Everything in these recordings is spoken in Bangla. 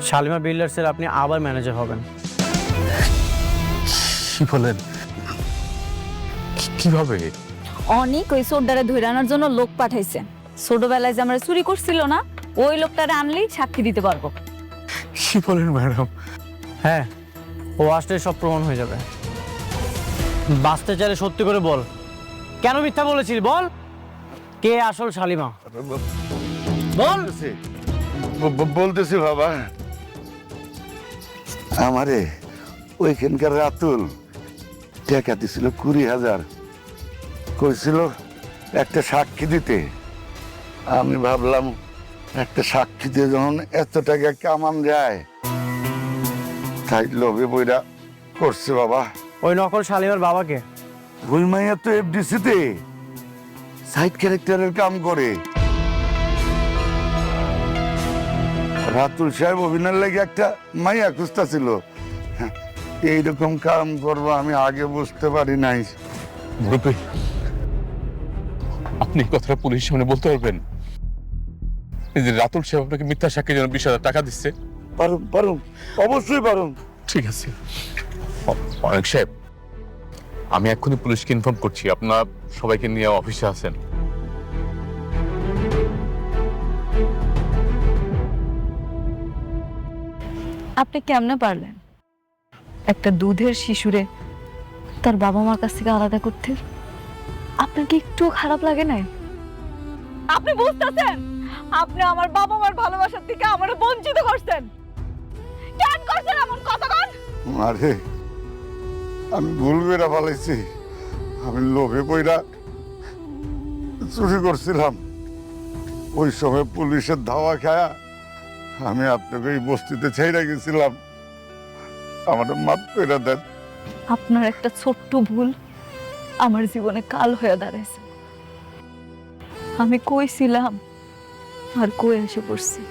শালিমা বিল্ডার্সের আপনি আবার ম্যানেজার হবেন। কি বলেন? কিভাবে? অনেক ওই সোডারে ধরে আনার জন্য লোক পাঠাইছে। ছোটবেলায় যে আমরা চুরি করছিল না, ওই লোকটারে আনলেই সাক্ষী দিতে পারবো। কি বলেন ম্যাডাম? হ্যাঁ, ও আসলে সব প্রমাণ হয়ে যাবে। বাঁচতে চাইলে সত্যি করে বল, কেন মিথ্যা বলেছিলি? বল, কে আসল শালিমা? বল। বলতেছি বাবা, আমারে ওইখানকার রাতুল টাকা দিছিল 20,000, কইছিল একটা সাক্ষী দিতে। আমি ভাবলাম একটা সাক্ষী দিয়ে যখন এত টাকা কামান যায়, তাই লোভে বইরা করছে বাবা। ওই নকল শালিমার বাবাকে? ওই মাইয়া তো এফডিসিতে সাইড ক্যারেক্টারের কাম করে। রাতুল সাহেব অভিনয়ের লাগে একটা মাইয়া খুঁজতা ছিল। এইরকম কাম করবো আমি আগে বুঝতে পারি নাই। মুরব্বী, আপনি এই কথাটা পুলিশের সামনে বলতে পারবেন? এই যে রাতুল সাহেব আপনাকে মিথ্যা সাক্ষীর জন্য 20,000 টাকা দিচ্ছে? পারুম পারুম, অবশ্যই পারুম। ঠিক আছে অনেক সাহেব, আমি এক্ষুনি পুলিশকে ইনফর্ম করছি। আপনারা সবাইকে নিয়ে অফিসে আছেন। আপনি কেমনে পারলেন একটা দুধের শিশুরে তার বাবা মার কাছ থেকে আলাদা করতে? আপনার কি একটু খারাপ লাগে না? আপনি বুঝতেছেন আপনি আমার বাবা মার ভালোবাসার থেকে আমারে বঞ্চিত করছেন? কেন করছেন এমন কথা? কন আরে আমি ভুল বেড়া ফেলাইছি। আমি লোভে পইরা চুরি করছিলাম। ওই সময় পুলিশের ধাওয়া খায়া আমি আপনাকে এই বস্তিতে ছেড়ে গেছিলাম। আমার মাফ করে দেন। আপনার একটা ছোট্ট ভুল আমার জীবনে কাল হয়ে দাঁড়াইছে। আমি কইছিলাম আর কই এসে পড়ছি।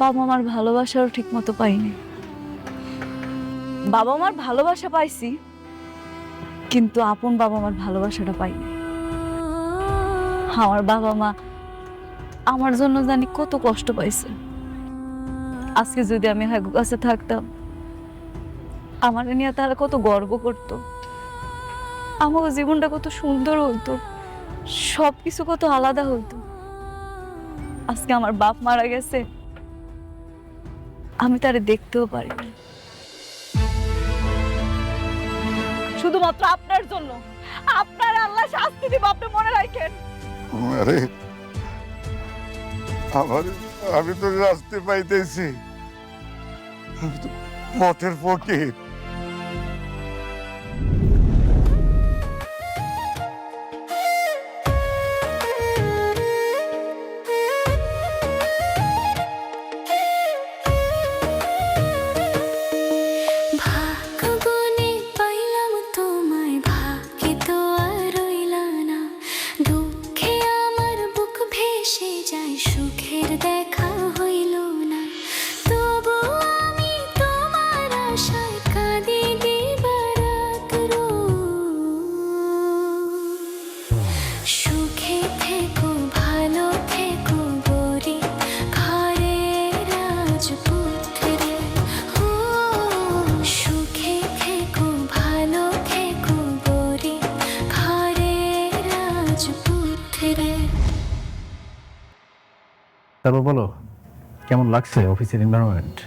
বাবা মার ভালোবাসাও ঠিক মতো পাইনি। বাবা মার ভালোবাসা পাইছি, কিন্তু আপন বাবা মার ভালোবাসাটা পাইনি। আমার বাবা মা আমার জন্য জানি কত কষ্ট পাইছে। আজকে যদি আমি হাগু কাছে থাকতাম, আমার নিয়ে তারা কত গর্ব করতো। আমার জীবনটা কত সুন্দর হতো, সবকিছু কত আলাদা হতো। আজকে আমার বাপ মারা গেছে, আমি তারে দেখতেও পারি না। শুধুমাত্র আপনার জন্য। আপনার আল্লাহ শাস্তি দিব, আপনি মনে রাখেন। আরে আমি তো রাস্তে পাইতেছি, আমি তো পথের ফকির। ভাগ্যগুনে পাইলাম তোমায়, ভাগ্যে তো আর রইলা না। দুঃখে আমার বুক ভেসে যায়, সুখের দেখা হইল না। তবু আমি তোমার আশায় কাঁদি দিবারাত রোজ। সুখে থেকো, ভালো থেকো গরিব ঘরের রাজপুত্রে। ও সুখে থেকো, ভালো থেকো গরিব ঘরের রাজপুত্রে। তারপর বলো, কেমন লাগছে অফিসের এনভায়রনমেন্ট?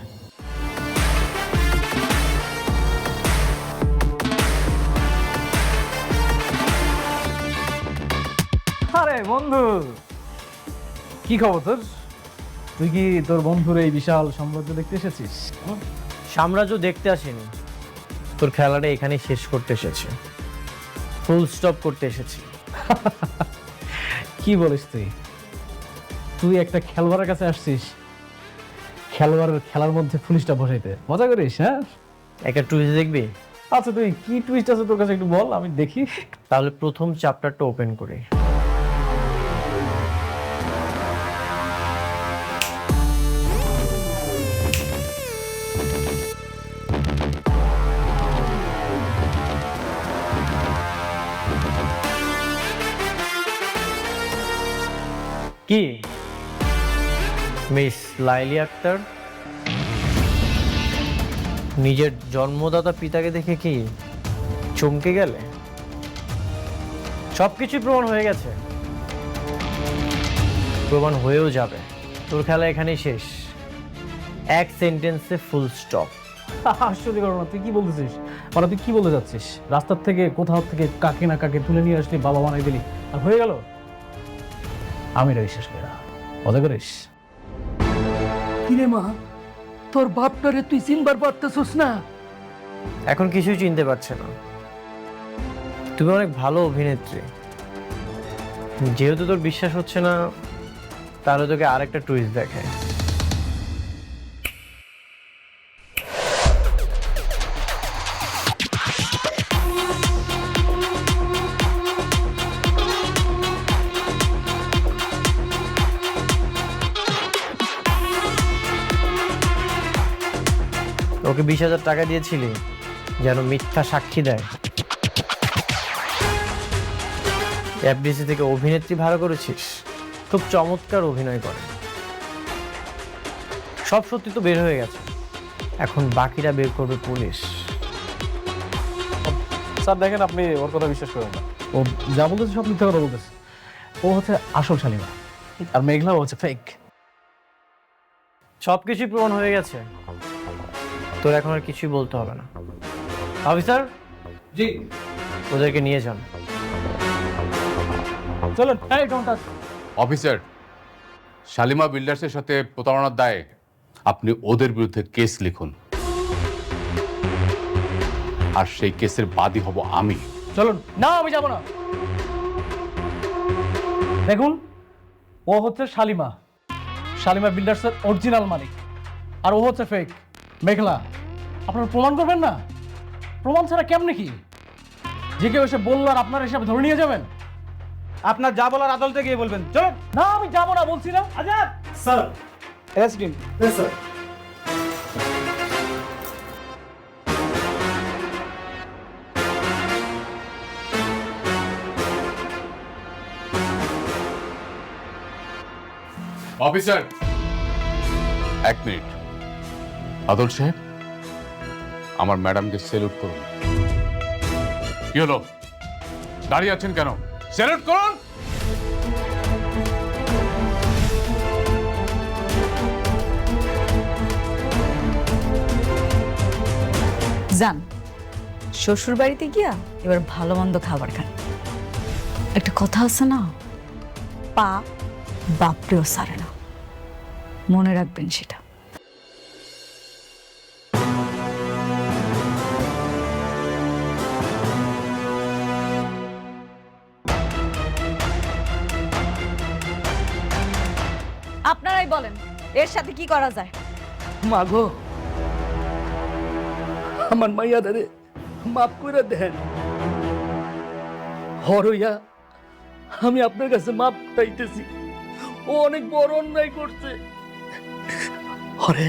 আরে বন্ধু, কি খবর তোর? তুই কি তোর বন্ধুর এই বিশাল সাম্রাজ্য দেখতে এসেছিস? সাম্রাজ্য দেখতে আসেনি, তোর খেলাটা এখানে শেষ করতে এসেছে, ফুল স্টপ করতে এসেছি। কি বলিস তুই? তুই একটা খেলোয়াড়ের কাছে আসছিস খেলোয়াড়ের খেলার মধ্যে পুলিশটা বসাইতে? মজা করিস? হ্যাঁ, একটা টুইস্ট দেখবি? আচ্ছা তুই কি টুইস্ট আছে তোর কাছে একটু বল, আমি দেখি। তাহলে প্রথম চ্যাপ্টারটা ওপেন করি। কি মিস লাইলি আক্তার, নিজের জন্মদাতা পিতাকে দেখে কি চমকে গেলে? সবকিছুই প্রমাণ হয়ে গেছে, প্রমাণ হয়েও যাবে। তোর খেলা এখানেই শেষ, এক সেন্টেন্সে ফুল স্টপ। আসলে করো না, তুই কি বলতেছিস? মানে তুই কি বলতে যাচ্ছিস? রাস্তার থেকে কোথাও থেকে কাকে না কাকে তুলে নিয়ে আসলি, বাবা বানাই দিলি, আর হয়ে গেল? আমি এটা বিশ্বাস করি না, মজা করিস? কিরে মা, তোর বাপটারে তুই চিনবার পারতেছিস না? এখন কিছুই চিনতে পারছে না। তুমি অনেক ভালো অভিনেত্রী, যেহেতু তোর বিশ্বাস হচ্ছে না, তাহলে তোকে আরেকটা টুইস্ট দেখায়। ওকে 20,000 টাকা দিয়েছিলি যেন মিথ্যা সাক্ষী দেয়। এফডিসি থেকে অভিনেত্রী ভাড়া করেছিস, খুব চমৎকার অভিনয় করে। সব সত্যি তো বের হয়ে গেছে, এখন বাকিটা বের করবে পুলিশ। স্যার দেখেন, আপনি ওর কথা বিশ্বাস করেন না। ও যা বলতেছে সব মিথ্যা কথা বলতেছে। ও হচ্ছে আসল শালিমা, আর মেঘলা ও হচ্ছে ফেক। সবকিছুই প্রমাণ হয়ে গেছে, তোর এখন আর কিছুই বলতে হবে না। অফিসার, জি ওদেরকে নিয়ে যান। চলুন। এই ডোন্ট টাচ। অফিসার, শালিমা বিল্ডার্সের সাথে প্রতারণার দায়ে আপনি ওদের বিরুদ্ধে কেস লিখুন, আর সেই কেসের বাদী হব আমি। চলুন। না, আমি যাব না। দেখুন, ও হচ্ছে শালিমা, শালিমা বিল্ডার্সের অরিজিনাল মালিক, আর ও হচ্ছে ফেক মেঘলা। আপনারা প্রমাণ করবেন না? প্রমাণ ছাড়া কেমনে কি? যে কেউ এসে বললো আর আপনার হিসাবে ধরে নিয়ে যাবেন? আপনার যা বলার আদালতে গিয়ে বলবেন। চলুন। না, আমি যাব না বলছি না। Azad sir, arrest sir. Officer, 1 minute. আদল সাহেব, আমার ম্যাডামকে স্যালুট করুন। কি হলো, দাঁড়িয়ে আছেন কেন? স্যালুট করুন। যান শ্বশুর বাড়িতে গিয়া এবার ভালো মন্দ খাবার খান। একটা কথা আছে না, পা বাপরেও সারে না, মনে রাখবেন সেটা। আপনারাই বলেন এর সাথে কি করা যায়? মা গো, আমার মাইয়া দারে মাফ করে দেন। হরইয়া আমি আপনার কাছে মাপ চাইতেছি, ও অনেক বড় অন্যায় করছে। হরে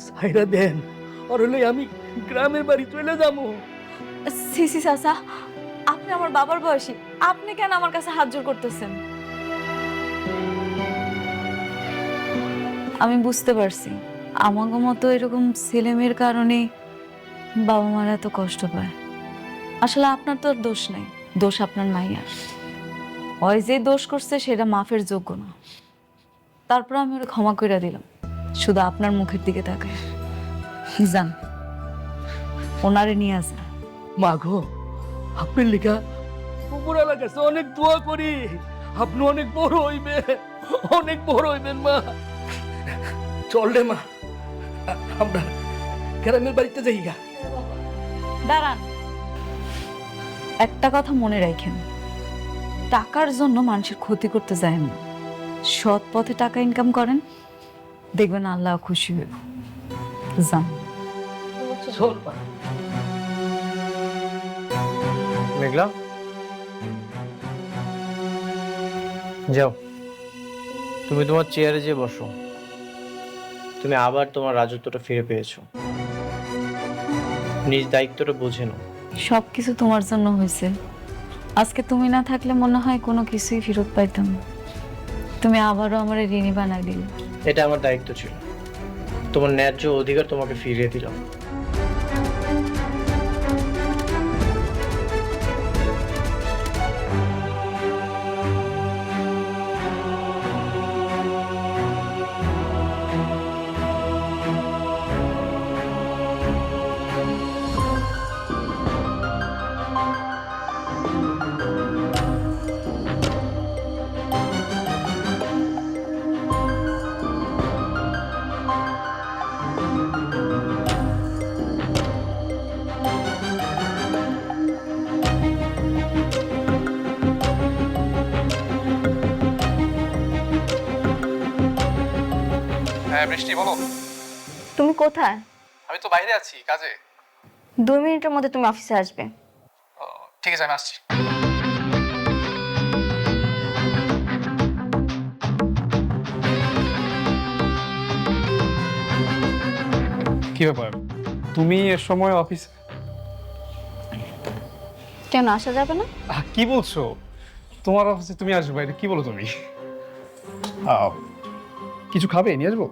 সাইরা দেন, আর হলে আমি গ্রামের বাড়ি চলে যাবো। সিসি চাচা, আপনি আমার বাবার বয়সী, আপনি কেন আমার কাছে হাত জোর করতেছেন? আমি বুঝতে পারছি আমাকে মতো এরকম ছেলেমেয়ের কারণে বাবা মারা এত কষ্ট পায়। আসলে আপনার তো আর দোষ নাই, দোষ আপনার মাইয়ার। ওই যে দোষ করছে সেটা মাফের যোগ্য না। তারপর আমি ওরা ক্ষমা করে দিলাম, শুধু আপনার মুখের দিকে তাকায়। যান, ওনারে নিয়ে আসেন। মা গো, আপনার লেখা উপরালার কাছে অনেক দোয়া করি, আপনি অনেক বড় হইবেন, অনেক বড় হইবেন মা। চল রে মা, আমরা গ্রামের বাড়িতে যাই গা। দাঁড়ান, একটা কথা মনে রাখেন, টাকার জন্য মানুষের ক্ষতি করতে যায় না। সৎ পথে টাকা ইনকাম করেন, দেখবেন আল্লাহ খুশি হইব। যান। চল মা। মেঘলা, যাও, তুমি তোমার চেয়ারে যেয়ে বসো। তুমি আবার তোমার রাজত্বটা ফিরে পেয়েছো, নিজ দায়িত্বটা বুঝে নাও। সবকিছু তোমার জন্য হয়েছে। আজকে তুমি না থাকলে মনে হয় কোনো কিছুই ফেরত পাইতাম না। তুমি আবারও আমার ঋণী বানাই দিলে। এটা আমার দায়িত্ব ছিল। তোমার ন্যায্য অধিকার তোমাকে ফিরিয়ে দিলাম। হ্যাঁ বৃষ্টি, বলো। তুমি কোথায়? আমি তো বাইরে আছি কাজে। 2 মিনিটের মধ্যে তুমি অফিসে আসবে। ও, ঠিক আছে, আমি আসছি। কি ব্যাপার, তুমি এর সময় অফিস? কেন আসা যাবে না? কি বলছো? তোমার অফিসে তুমি আসবে, এটা কি বলো তুমি? কিছু খাবে, নিয়ে আসবো?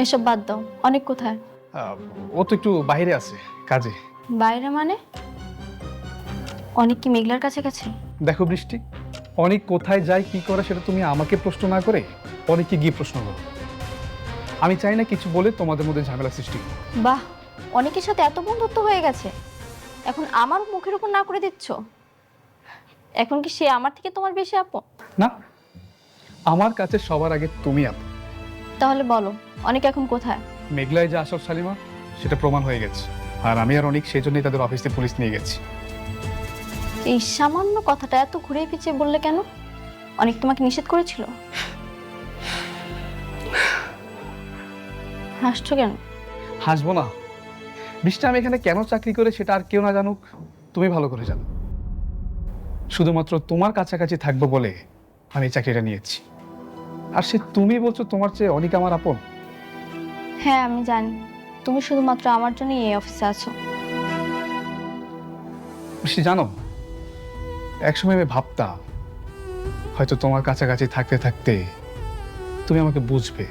এসব বাদ দাও। অনেক কোথায়? ও তো একটু বাইরে আছে কাজে। বাইরে মানে? অনেক কি মেঘলার কাছে গেছে? দেখো বৃষ্টি, অনেক কোথায় যায় কি করে সেটা তুমি আমাকে প্রশ্ন না করে অনেককে গিয়ে প্রশ্ন করো। আমি চাই না কিছু বলে তোমাদের মধ্যে ঝামেলা সৃষ্টি হোক। বাহ, অনেকের সাথে এত বন্ধুত্ব হয়ে গেছে, এখন আমার মুখের উপর না করে দিচ্ছ? এখন কি সে আমার থেকে তোমার বেশি আপন? না, আমার কাছে সবার আগে তুমি আপন। তাহলে বলো, অনেক এখন কোথায়? মেঘলায় যে আসল শালিমা সেটা প্রমাণ হয়ে গেছে, আর আমি আর অনেক সেই জন্যই তাদের অফিসে পুলিশ নিয়ে গেছি। এই সামান্য কথাটা এত ঘুরে পিছিয়ে বললে কেন? অনেক তোমাকে নিষেধ করেছিল? হাসছো কেন? হাসবো না বৃষ্টি, আমি এখানে কেন চাকরি করে সেটা আর কেউ না জানুক, তুমি ভালো করে জানো। শুধুমাত্র তোমার কাছাকাছি থাকবো বলে আমি এই চাকরিটা নিয়েছি। আর সে তুমি বলছো তোমার চেয়ে অনেক আমার আপন। হ্যাঁ আমি জানি, তুমি শুধুমাত্র আমার জন্যই এই অফিসে আছো। বৃষ্টি জানো, একসময় আমি ভাবতাম হয়তো তোমার কাছাকাছি থাকতে থাকতে তুমি আমাকে বুঝবে,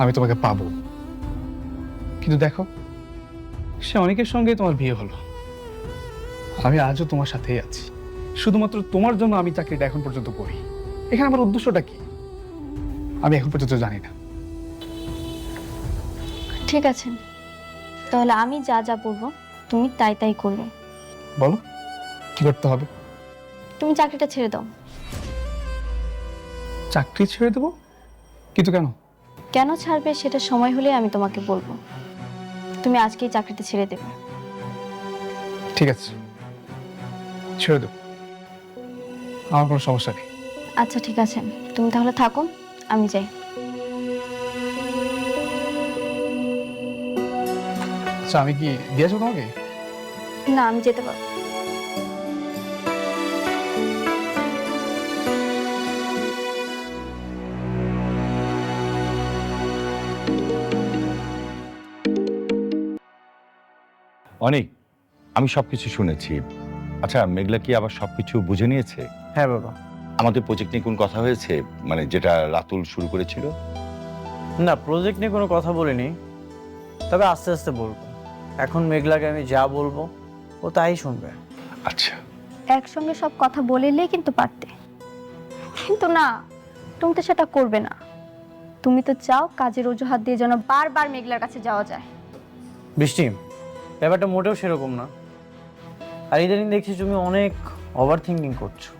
আমি তোমাকে পাবো। কিন্তু দেখো, সে অনেকের সঙ্গে তোমার বিয়ে হলো, আমি আজও তোমার সাথেই আছি। শুধুমাত্র তোমার জন্য আমি চাকরিটা এখন পর্যন্ত করি। এখানে আমার উদ্দেশ্যটা কি আমি এখন পর্যন্ত জানি না। ঠিক আছে, তাহলে আমি যা যা বলবো তুমি তাই তাই করবে। বলো কি করতে হবে? তুমি চাকরিটা ছেড়ে দাও। চাকরি ছেড়ে দেবো? কিন্তু কেন? কেন ছাড়বে সেটা সময় হলে আমি তোমাকে বলবো। তুমি আজকেই চাকরিটা ছেড়ে দেবে। ঠিক আছে, ছেড়ে দেবো, আমার কোনো সমস্যা নেই। আচ্ছা ঠিক আছে, তুমি তাহলে থাকো, আমি যাই। আচ্ছা, আমি কি দিয়েছো তোমাকে? না, আমি যেতে পারবো। অনেক, আমি সবকিছু শুনেছি। আচ্ছা, মেঘলা কি আবার সবকিছু বুঝে নিয়েছে? হ্যাঁ বাবা। আমাদের প্রজেক্ট নিয়ে কোন কথা হয়েছে, মানে যেটা রাতুল শুরু করেছিল? না, প্রজেক্ট নিয়ে কোনো কথা বলিনি, তবে আস্তে আস্তে বলবো। এখন মেঘলাকে আমি যা বলবো ও তাই শুনবে। আচ্ছা, একসঙ্গে সব কথা বলিলেই কিন্তু পারতে, কিন্তু না, তুমি তো সেটা করবে না। তুমি তো চাও কাজের অজুহাত দিয়ে যেন বারবার মেঘলার কাছে যাওয়া যায়। বৃষ্টি, ব্যাপারটা মোটেও সেরকম না। আর ইদানিং দেখছি তুমি অনেক ওভার থিঙ্কিং করছো,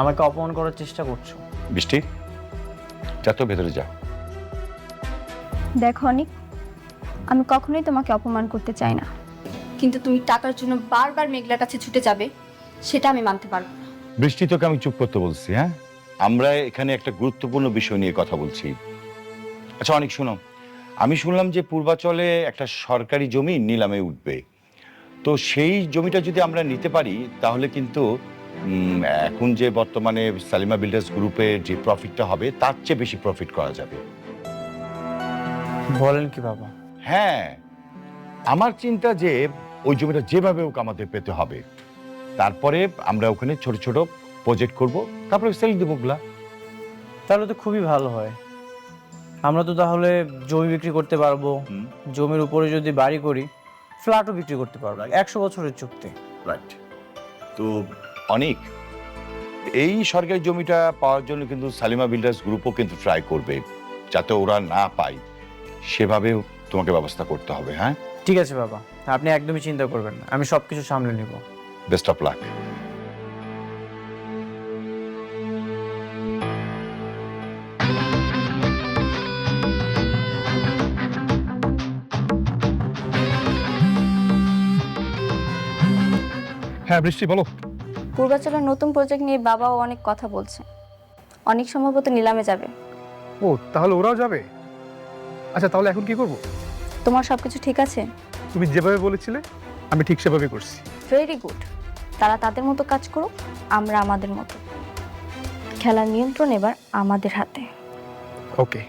আমাকে অপমান করার চেষ্টা করছো। বৃষ্টি যা তো ভেতরে যা। দেখো অনিক, আমি কখনোই তোমাকে অপমান করতে চাই না, কিন্তু তুমি টাকার জন্য বারবার মেঘলার কাছে ছুটে যাবে সেটা আমি মানতে পারবো না। বৃষ্টি, তোকে আমি চুপ করতে বলছি? হ্যাঁ, আমরা এখানে একটা গুরুত্বপূর্ণ বিষয় নিয়ে কথা বলছি। আচ্ছা অনেক, শোনো, আমি শুনলাম যে পূর্বাচলে একটা সরকারি জমি নিলামে উঠবে। তো সেই জমিটা যদি আমরা নিতে পারি তাহলে কিন্তু এখন যে বর্তমানে সালিমা বিল্ডার্স গ্রুপের যে প্রফিটটা হবে তার চেয়ে বেশি প্রফিট করা যাবে। বলেন কি বাবা? হ্যাঁ, আমার চিন্তা যে ওই জমিটা যেভাবে হোক আমাদের পেতে হবে, তারপরে আমরা ওখানে ছোট ছোট প্রজেক্ট করব, তারপরে সেল দেবো ওগুলা। তাহলে তো খুবই ভালো হয়। আমরা তো তাহলে জমি বিক্রি করতে পারবো, জমির উপরে যদি বাড়ি করি ফ্ল্যাটও বিক্রি করতে পারবো। 100 বছরের চুক্তি। রাইট। তো অনেক এই সরকারি জমিটা পাওয়ার জন্য কিন্তু সালিমা বিল্ডার্স গ্রুপও কিন্তু ট্রাই করবে, যাতে ওরা না পায় সেভাবে তোমাকে ব্যবস্থা করতে হবে। হ্যাঁ, ঠিক আছে বাবা, আপনি একদমই চিন্তা করবেন না, আমি সবকিছু সামলে নিব। Best of luck. হ্যাঁ বৃষ্টি, বলো। পূর্বাচলের নতুন প্রজেক্ট নিয়ে বাবাও অনেক কথা বলছে, অনেক সম্ভবত নিলামে যাবে। ও, তাহলে ওরাও যাবে? আচ্ছা, তাহলে এখন কি করব? তোমার সবকিছু ঠিক আছে? তুমি যেভাবে বলেছিলে আমি ঠিক সেভাবে করছি। Very good. তারা তাদের মতো কাজ করুক, আমরা আমাদের মতো। খেলার নিয়ন্ত্রণ এবার আমাদের হাতে। ওকে।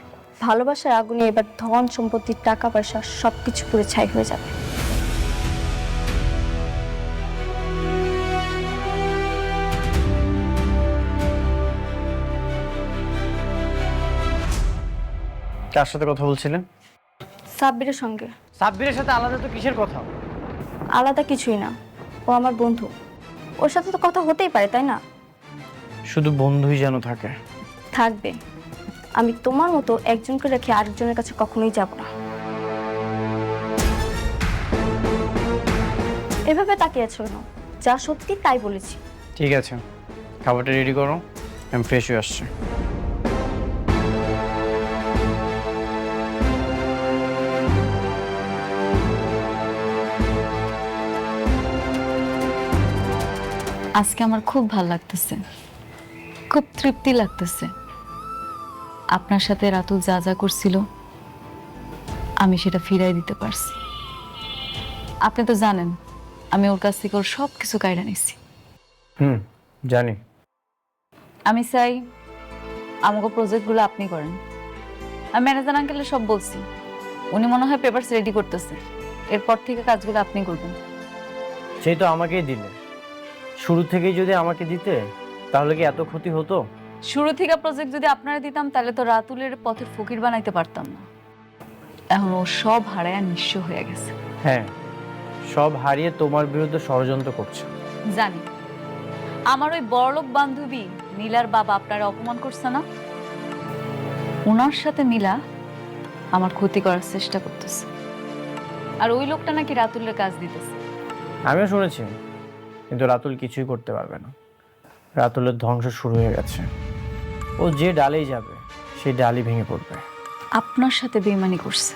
ভালোবাসার আগুনে এবার ধন সম্পত্তি টাকা পয়সা সবকিছু পুরো ছাই হয়ে যাবে। কার সাথে কথা বলছিলেন? সাব্বিরের সঙ্গে। সাব্বিরের সাথে আলাদা তো কিসের কথা? আলাদা কিছুই না, ও আমার বন্ধু, ওর সাথে তো কথা হতেই পারে, তাই না? শুধু বন্ধুই যেন থাকে। থাকবে। আমি তোমার মতো একজনকে রেখে আরেকজনের কাছে কখনোই যাব না। এভাবে তাকিয়ে আছো কেন? যা সত্যি তাই বলেছি। ঠিক আছে, খাবারটা রেডি করো, আমি ফ্রেশ হয়ে আসছি। আজকে আমার খুব ভালো লাগতেছে, খুব তৃপ্তি লাগতেছে। আপনার সাথে রাতুল যা যা করছিল আমি সেটা ফিরাই দিতে পারছি। আপনি তো জানেন আমি ওর কাছ থেকে ওর সব কিছু কায়রা নিছি। জানি। আমি চাই আমাকে প্রজেক্টগুলো আপনি করেন। আমি ম্যানেজার আঙ্কেলে সব বলছি, উনি মনে হয় পেপারস রেডি করতেছে। এরপর থেকে কাজগুলো আপনি করবেন। সেই তো আমাকেই দিলে। শুরু থেকেই যদি আমাকে দিতে তাহলে কি এত ক্ষতি হতো? শুরু থেকে প্রজেক্ট যদি আপনারা দিতাম তাহলে তো রাতুলের পথের ফকির বানাইতে পারতাম না। এখন ও সব হারায় নিঃস্ব হয়ে গেছে। হ্যাঁ, সব হারিয়ে তোমার বিরুদ্ধে ষড়যন্ত্র করছে। জানি আমার ওই বড়লোক বান্ধবী নীলার বাবা আপনারা অপমান করছে না? ওনার সাথে নীলা আমার ক্ষতি করার চেষ্টা করতেছে, আর ওই লোকটা নাকি রাতুলের কাজ দিতেছে। আমিও শুনেছি, কিন্তু রাতুল কিছুই করতে পারবে না। রাতুলের ধ্বংস শুরু হয়ে গেছে। ও যে ডালেই যাবে সেই ডালই ভেঙে পড়বে। আপনার সাথে বেইমানি করছে,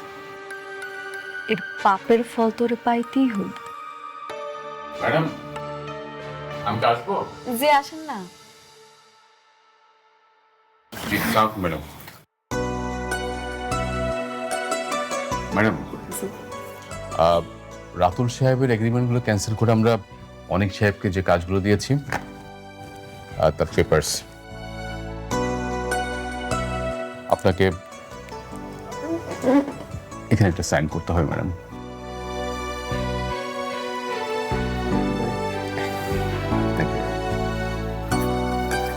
এর পাপের ফল তোরে পাইতেই হইল। ম্যাডাম, আমি আসবো? যে আসেন না। ম্যাডাম, ম্যাডাম, রাতুল সাহেবের এগ্রিমেন্টগুলো ক্যান্সেল করে আমরা অনেক সাহেবকে যে কাজগুলো দিয়েছি তার পেপারস আপনাকে এখানে একটা সাইন করতে হবে ম্যাডাম।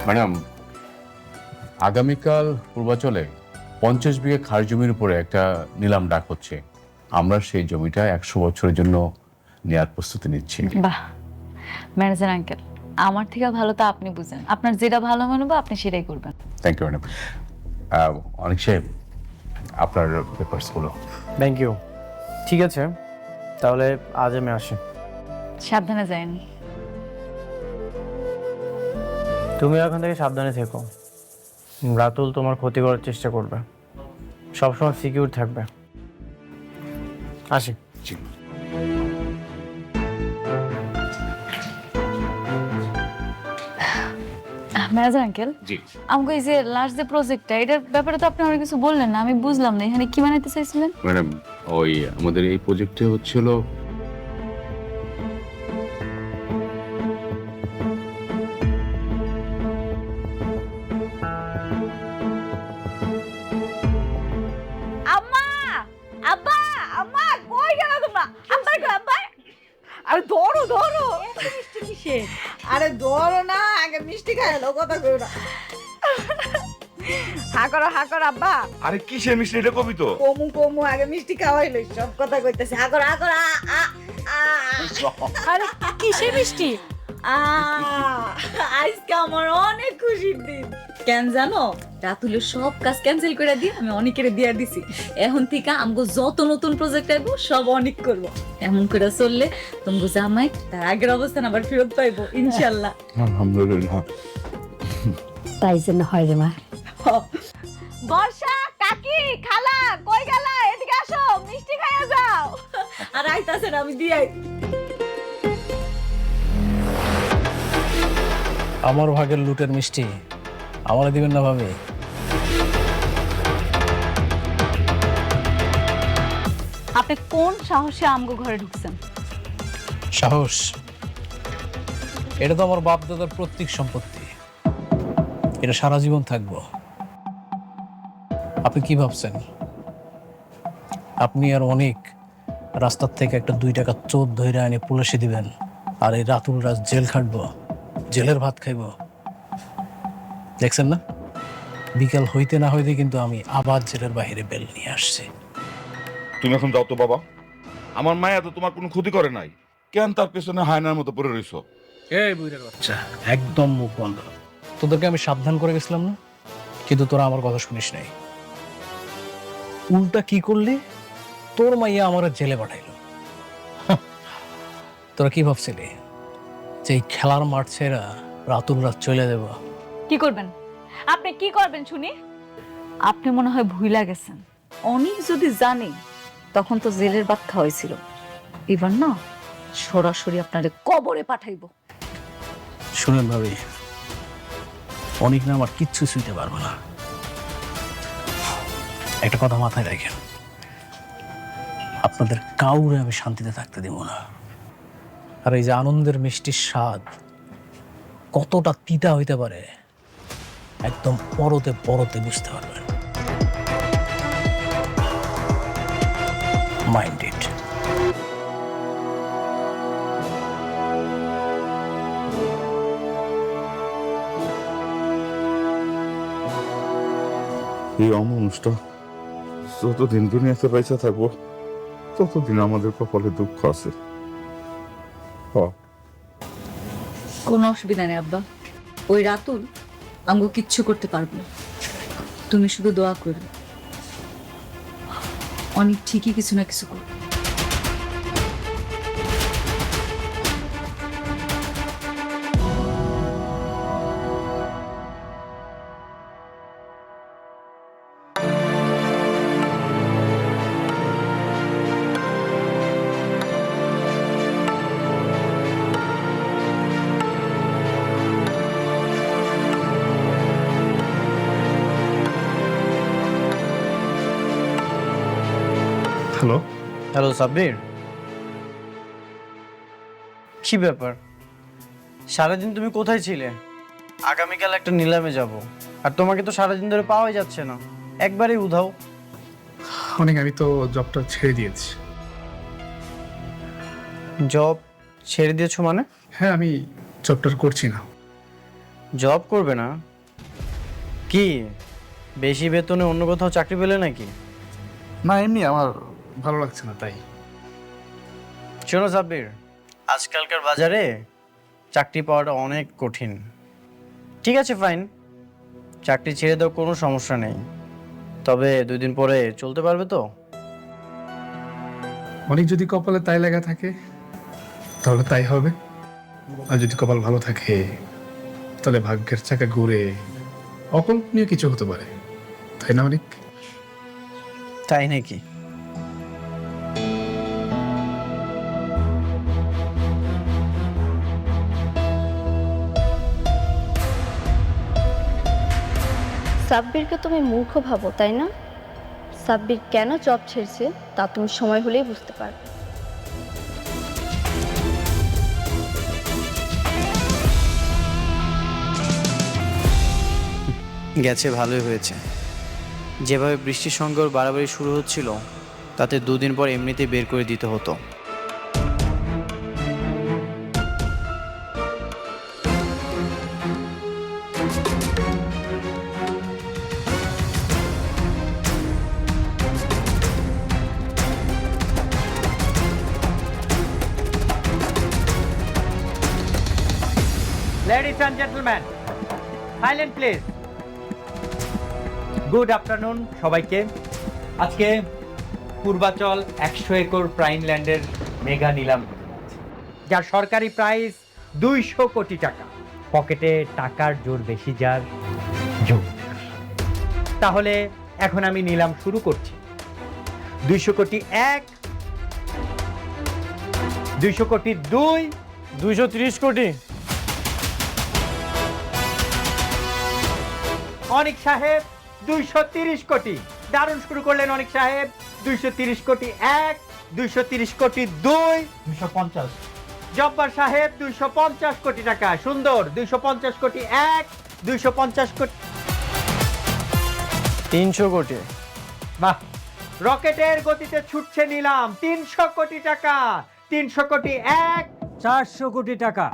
ম্যাডাম, আগামীকাল পূর্বাচলে 50 বিঘা খাস জমির উপরে একটা নিলাম ডাক হচ্ছে। আমরা সেই জমিটা 100 বছরের জন্য নেয়ার প্রস্তুতি নিচ্ছি। বাহ, ম্যানেজার আঙ্কেল, আমার থেকে ভালো তো আপনি বুঝেন। আপনার যেটা ভালো মনে হবে আপনি সেটাই করবেন। Thank you madam. অনেক সাহেব, আপনার পেপারসগুলো। Thank you. ঠিক আছে, তাহলে আজ আমি আসি। সাবধানে যান। তুমি এখন থেকে সাবধানে থেকো। রাতুল তোমার ক্ষতি করার চেষ্টা করবে, সবসময় সিকিউর থাকবে। আসি। জি। ম্যানেজার আঙ্কেল, জি আমাকে এই যে লাস্ট যে প্রজেক্টটা, এটার ব্যাপারে তো আপনি অনেক কিছু বললেন না, আমি বুঝলাম না এখানে কি বানাইতে চাইছিলেন। ম্যাডাম, ওই আমাদের এই প্রজেক্টে হচ্ছিল আম্মা, আব্বা, আম্মা কই গেল তোমরা? আব্বা কই? আব্বা, আরে ধরো ধরো, আরে ধরো না, আগে মিষ্টি খাই লো, কথা কই না। হা করো আব্বা। আরে কিসের মিষ্টি এটা কবি তো কমু কমু আগে মিষ্টি খাওয়াইলো সব কথা কইতেছে। হা করো আরে কিসের মিষ্টি? আজকে আমার অনেক খুশির দিন। কেন জানো, রাতুলের সব কাজ ক্যান্সেল করে দিয়ে আমি অনেকের দিয়ে দিছি। এখন থেকে আমগো যত নতুন প্রজেক্ট আইবো সব অনেক করব। এমন করে চললে তোমাকে জামাই তার আগের অবস্থান আবার ফেরত পাইবো ইনশাল্লাহ। আলহামদুলিল্লাহ। তাই জন্য হয় রে মা। বর্ষা, কাকি, খালা কই গেলা? এদিকে আসো, মিষ্টি খাইয়া যাও। আর আইতাছে না, আমি দিয়ে আমার ভাগের লুটের মিষ্টি আমারে দিবেন না ভাবে? আপনি কোন সাহসে আমগো ঘরে ঢুকছেন? সাহস? এটা তো আমার বাপ দাদার প্রত্যেক সম্পত্তি, এটা সারা জীবন থাকবো। আপনি কি ভাবছেন আপনি আর অনেক রাস্তার থেকে একটা 2 টাকা চোর ধরে আনে পুলিশে দিবেন আর এই রাতুল রাজ জেল খাটবো, জেলের ভাত খাইব? দেখছেন না, বিকাল হইতে না হইতে কিন্তু আমি আবার জেলের বাইরে বেল নিয়ে আসছি। তুমি এখন যাও তো বাবা, আমার মায়া তো তোমার কোনো ক্ষতি করে নাই, কেন তার পেছনে হায়নার মতো পড়ে রইছো? এই বুইড়ার বাচ্চা, একদম মুখ বন্ধ। তোদেরকে আমি সাবধান করে গেছিলাম না, কিন্তু তোরা আমার কথা শুনিস নাই। উল্টা কি করলি, তোর মাইয়া আমার জেলে পাঠাইলো। তোরা কি ভাবছিলি যে এই খেলার মাঠ ছেড়া রাতুল রাত চলে দেব? কি করবেন আপনি? কি করবেন শুনি? আপনি মনে হয় ভুইলা গেছেন, অনেক যদি জানে তখন তো জেলের ভাত খাওয়াইছিল। এবার না সরাসরি আপনারে কবরে পাঠাইবো। শুনেন ভাবি, অনেক না আমার কিচ্ছু শুনতে পারবো না। একটা কথা মাথায় রাখেন, আপনাদের কাউরে আমি শান্তিতে থাকতে দেব না। আর এই যে আনন্দের মিষ্টির স্বাদ কতটা তিতা হইতে পারে একদম পরতে পরতে বুঝতে পারবেন। Mind it. এই অমানুষটা যতদিন দুনিয়াতে পয়সা থাকবো ততদিন আমাদের কপালে দুঃখ আছে। কোনো অসুবিধা নেই আব্বা, ওই রাতুল আমগো কিচ্ছু করতে পারবো না। তুমি শুধু দোয়া করবে, অনেক ঠিকই কিছু না কিছু করবে। হ্যালো, হ্যালো সাব্বির, কি ব্যাপার? সারাদিন তুমি কোথায় ছিলে? আগামীকাল একটা নিলামে যাব, আর তোমাকে তো সারাদিন ধরে পাওয়াই যাচ্ছে না, একবারেই উধাও। অনেক, আমি তো জবটা ছেড়ে দিয়েছি। জব ছেড়ে দিয়েছো মানে? হ্যাঁ, আমি জবটা করছি না। জব করবে না? কি বেশি বেতনে অন্য কোথাও চাকরি পেলে নাকি? না, এমনি আমার ভালো লাগছে না তাই। শোনো সাব্বির, আজকালকার বাজারে চাকরি পাওয়াটা অনেক কঠিন। ঠিক আছে ফাইন, চাকরি ছেড়ে দাও, কোনো সমস্যা নেই, তবে 2 দিন পরে চলতে পারবে তো? অনেক যদি কপালে তাই লেখা থাকে তাহলে তাই হবে, আর যদি কপাল ভালো থাকে তাহলে ভাগ্যের চাকা ঘুরে অকল্পনীয় কিছু হতে পারে, তাই না অনেক? তাই নাকি? সাব্বিরকে তুমি মূর্খ ভাবো তাই না? সাব্বির কেন জব ছেড়েছে তা তুমি সময় হলেই বুঝতে পারবে। গেছে ভালোই হয়েছে। যেভাবে বৃষ্টির সঙ্গে ওর বাড়াবাড়ি শুরু হচ্ছিল, তাতে 2 দিন পর এমনিতেই বের করে দিতে হতো। Ladies and gentleman, silent please. Good afternoon সবাইকে। আজকে পূর্বাচল 100 একর প্রাইম ল্যান্ডের মেগা নিলাম হতে যাচ্ছে, যার সরকারি প্রাইস 200 কোটি টাকা। পকেটে টাকার জোর বেশি যার, জমিদার। তাহলে এখন আমি নিলাম শুরু করছি। 200 কোটি 1, 200 কোটি 2, 230 কোটি। অনিক সাহেব 230 কোটি। দারুণ শুরু করলেন অনিক সাহেব। 230 কোটি 1, 230 কোটি 2, 250। জব্বার সাহেব 250 কোটি টাকা। সুন্দর। 250 কোটি 1, 250 কোটি 300 কোটি। বাহ, রকেটের গতিতে ছুটছে নিলাম। 300 কোটি টাকা। 300 কোটি 1, 400 কোটি টাকা।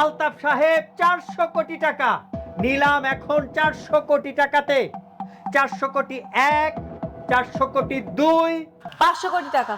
আলতাফ সাহেব 400 কোটি টাকা। নিলাম এখন 400 কোটি টাকাতে। 400 কোটি 1, 400 কোটি 2, 500 কোটি টাকা।